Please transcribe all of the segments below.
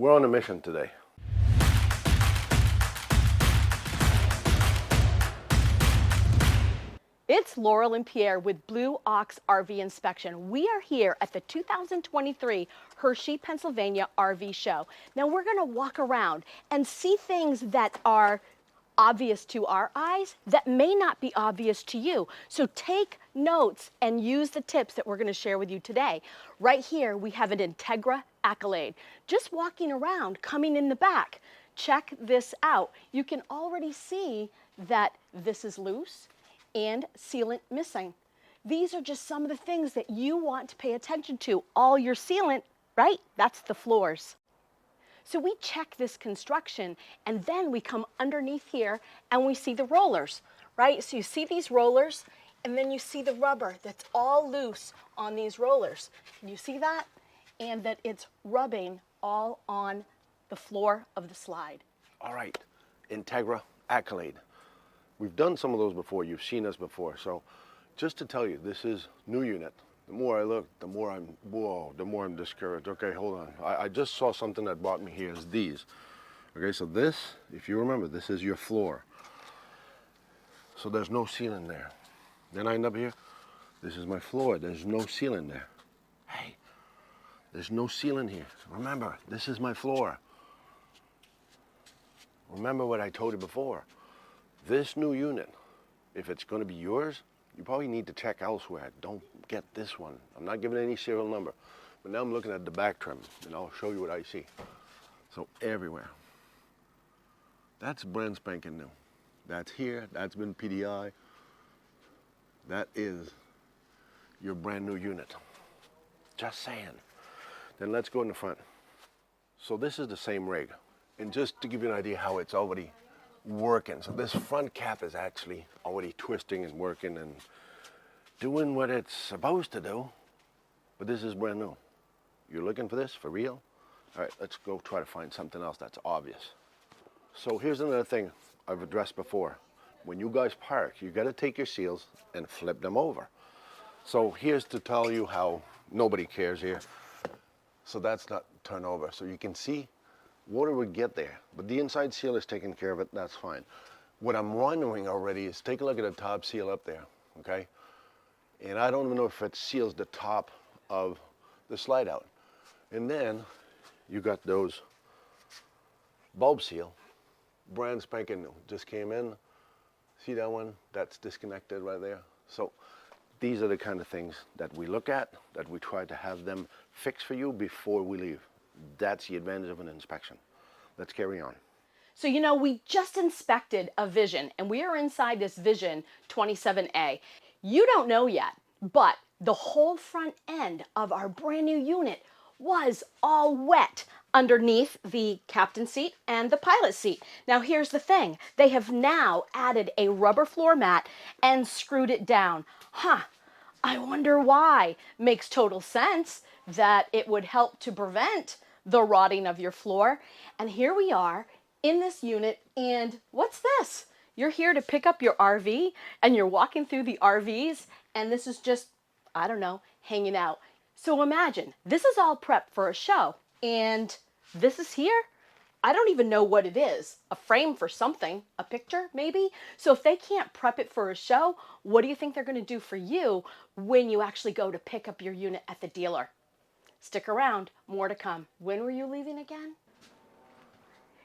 We're on a mission today. It's Laurel and Pierre with Blue Ox RV Inspection. We are here at the 2023 Hershey, Pennsylvania RV Show. Now we're going to walk around and see things that are obvious to our eyes that may not be obvious to you. So take notes and use the tips that we're going to share with you today. Right here we have an Integra Accolade. Just walking around, coming in the back. Check this out. You can already see that this is loose and sealant missing. These are just some of the things that you want to pay attention to. All your sealant, right? That's the floors. So we check this construction and then we come underneath here and we see the rollers, right? So you see these rollers and then you see the rubber that's all loose on these rollers. Can you see that? And that it's rubbing all on the floor of the slide. All right, Integra Accolade. We've done some of those before. You've seen us before. So just to tell you, this is new unit. The more I look, the more I'm discouraged. Okay, hold on. I just saw something that brought me here is these. Okay, so this, if you remember, this is your floor. So there's no ceiling there. Then I end up here. This is my floor. There's no ceiling there. Hey, there's no ceiling here. Remember, this is my floor. Remember what I told you before. This new unit, if it's going to be yours, you probably need to check elsewhere. Don't get this one. I'm not giving any serial number, but now I'm looking at the back trim, and I'll show you what I see. So everywhere. That's brand spanking new. That's here. That's been PDI. That is your brand new unit. Just saying. Then let's go in the front. So this is the same rig, and just to give you an idea how it's already working. So this front cap is actually already twisting and working and doing what it's supposed to do, but this is brand new. You're looking for this for real? All right, let's go try to find something else that's obvious. So here's another thing I've addressed before. When you guys park, you got to take your seals and flip them over. So here's to tell you how nobody cares here. So that's not turned over. So you can see water would get there, but the inside seal is taking care of it. That's fine. What I'm wondering already is take a look at the top seal up there, okay? And I don't even know if it seals the top of the slide out. And then you got those bulb seal, brand spanking new, just came in. See that one? That's disconnected right there. So these are the kind of things that we look at, that we try to have them fix for you before we leave. That's the advantage of an inspection. Let's carry on. So, you know, we just inspected a Vision and we are inside this Vision 27A. You don't know yet, but the whole front end of our brand new unit was all wet underneath the captain seat and the pilot seat. Now, here's the thing. They have now added a rubber floor mat and screwed it down. I wonder why. Makes total sense that it would help to prevent the rotting of your floor. And here we are in this unit, and what's this? You're here to pick up your RV and you're walking through the RVs and this is just, I don't know, hanging out. So imagine, this is all prepped for a show and this is here. I don't even know what it is. A frame for something, a picture maybe? So if they can't prep it for a show, what do you think they're gonna do for you when you actually go to pick up your unit at the dealer? Stick around, more to come. When were you leaving again?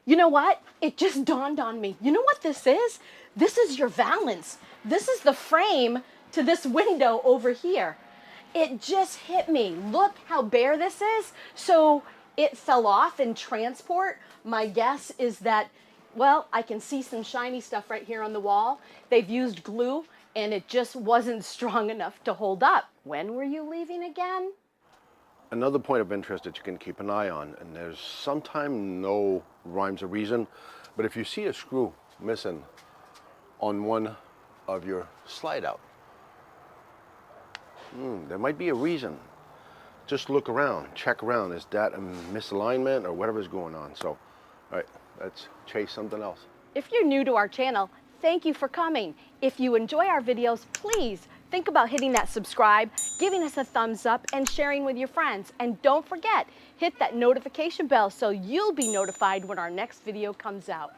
You know what? It just dawned on me. You know what this is? This is your valance. This is the frame to this window over here. It just hit me. Look how bare this is. So it fell off in transport. My guess is that, well, I can see some shiny stuff right here on the wall. They've used glue and it just wasn't strong enough to hold up. When were you leaving again? Another point of interest that you can keep an eye on, and there's sometimes no rhymes or reason, but if you see a screw missing on one of your slide out, there might be a reason. Just look around, check around. Is that a misalignment or whatever's going on? So, all right, let's chase something else. If you're new to our channel, thank you for coming. If you enjoy our videos, please think about hitting that subscribe, giving us a thumbs up, and sharing with your friends. And don't forget, hit that notification bell so you'll be notified when our next video comes out.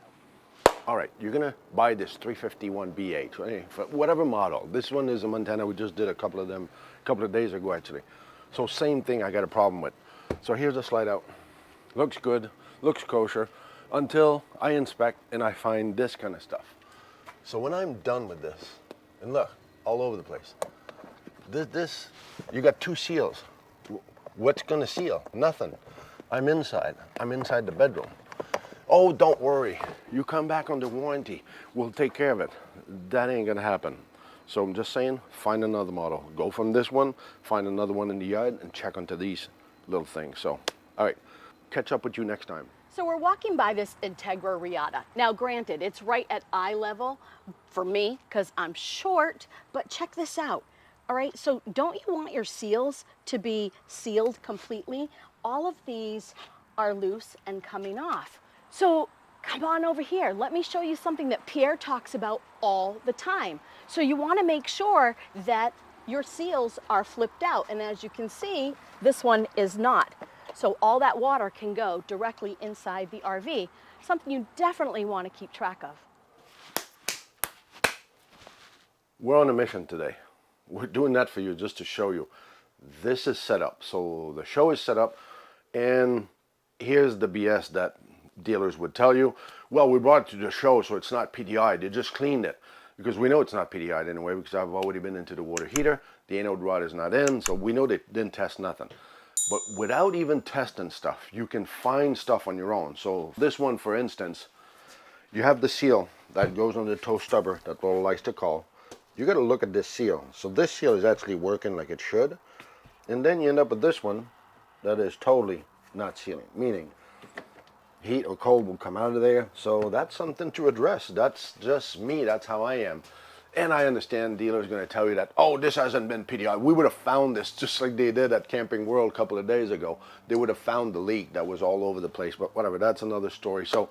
All right, you're gonna buy this 351BH, for whatever model. This one is a Montana. We just did a couple of them a couple of days ago, actually. So same thing I got a problem with. So here's a slide out. Looks good, looks kosher, until I inspect and I find this kind of stuff. So when I'm done with this, and look, all over the place. This, you got two seals. What's gonna seal? Nothing. I'm inside the bedroom. Oh, don't worry. You come back under warranty. We'll take care of it. That ain't gonna happen. So I'm just saying, find another model. Go from this one, find another one in the yard, and check onto these little things. So, all right, catch up with you next time. So we're walking by this Integra Riata. Now granted, it's right at eye level for me because I'm short, but check this out. All right, so don't you want your seals to be sealed completely? All of these are loose and coming off. So come on over here. Let me show you something that Pierre talks about all the time. So you want to make sure that your seals are flipped out. And as you can see, this one is not. So all that water can go directly inside the RV, something you definitely want to keep track of. We're on a mission today. We're doing that for you just to show you. This is set up. So the show is set up, and here's the BS that dealers would tell you. Well, we brought it to the show, so it's not PDI. They just cleaned it. Because we know it's not PDI anyway, because I've already been into the water heater. The anode rod is not in, so we know they didn't test nothing. But without even testing stuff, you can find stuff on your own. So this one, for instance, you have the seal that goes on the toe stubber that Laurel likes to call. You got to look at this seal. So this seal is actually working like it should. And then you end up with this one that is totally not sealing, meaning heat or cold will come out of there. So that's something to address. That's just me. That's how I am. And I understand dealers are going to tell you that, oh, this hasn't been PDI. We would have found this just like they did at Camping World a couple of days ago. They would have found the leak that was all over the place. But whatever, that's another story. So,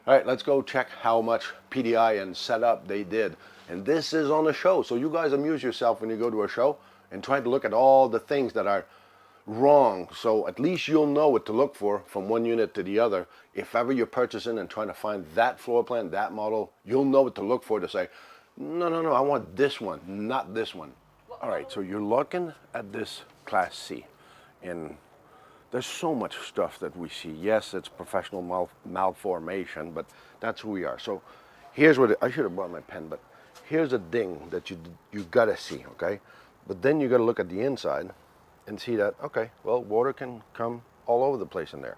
all right, let's go check how much PDI and setup they did. And this is on the show. So you guys amuse yourself when you go to a show and try to look at all the things that are wrong. So at least you'll know what to look for from one unit to the other. If ever you're purchasing and trying to find that floor plan, that model, you'll know what to look for to say, no, I want this one, not this one. All right, so you're looking at this Class C, and there's so much stuff that we see. Yes, it's professional malformation, but that's who we are. So here's what I should have brought my pen, but here's a ding that you gotta see, okay? But then you gotta look at the inside and see that, okay, well, water can come all over the place in there,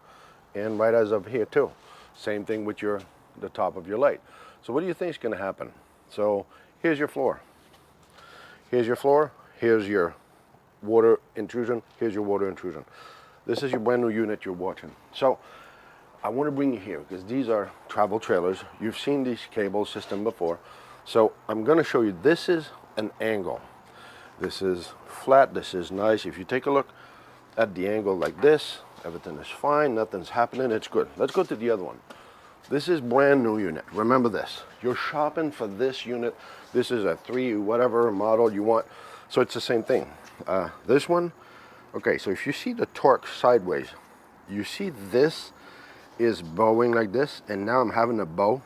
and right as of here too. Same thing with the top of your light. So what do you think is going to happen? So here's your floor. Here's your floor. Here's your water intrusion. Here's your water intrusion. This is your brand new unit you're watching. So I want to bring you here because these are travel trailers. You've seen this cable system before. So I'm going to show you, this is an angle. This is flat, this is nice. If you take a look at the angle like this, everything is fine, nothing's happening, it's good. Let's go to the other one. This is brand new unit. Remember this. You're shopping for this unit. This is a 3 whatever model you want. So it's the same thing. This one, okay, so if you see the torque sideways, you see this is bowing like this, and now I'm having a bow.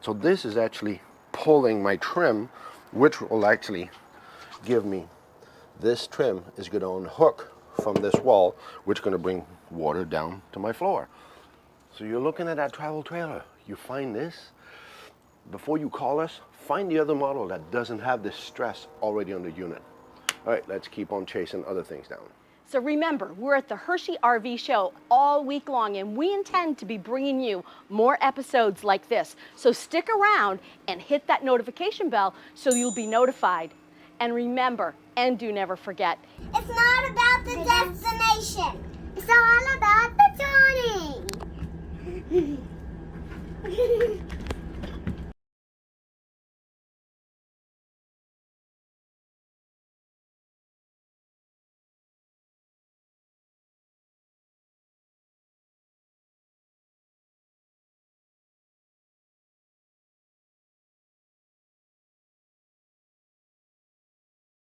So this is actually pulling my trim, which will actually give me, this trim is going to unhook from this wall, which is going to bring water down to my floor. So you're looking at that travel trailer. You find this, before you call us, find the other model that doesn't have this stress already on the unit. All right, let's keep on chasing other things down. So remember, we're at the Hershey RV show all week long, and we intend to be bringing you more episodes like this. So stick around and hit that notification bell so you'll be notified. And remember, and do never forget, it's not about the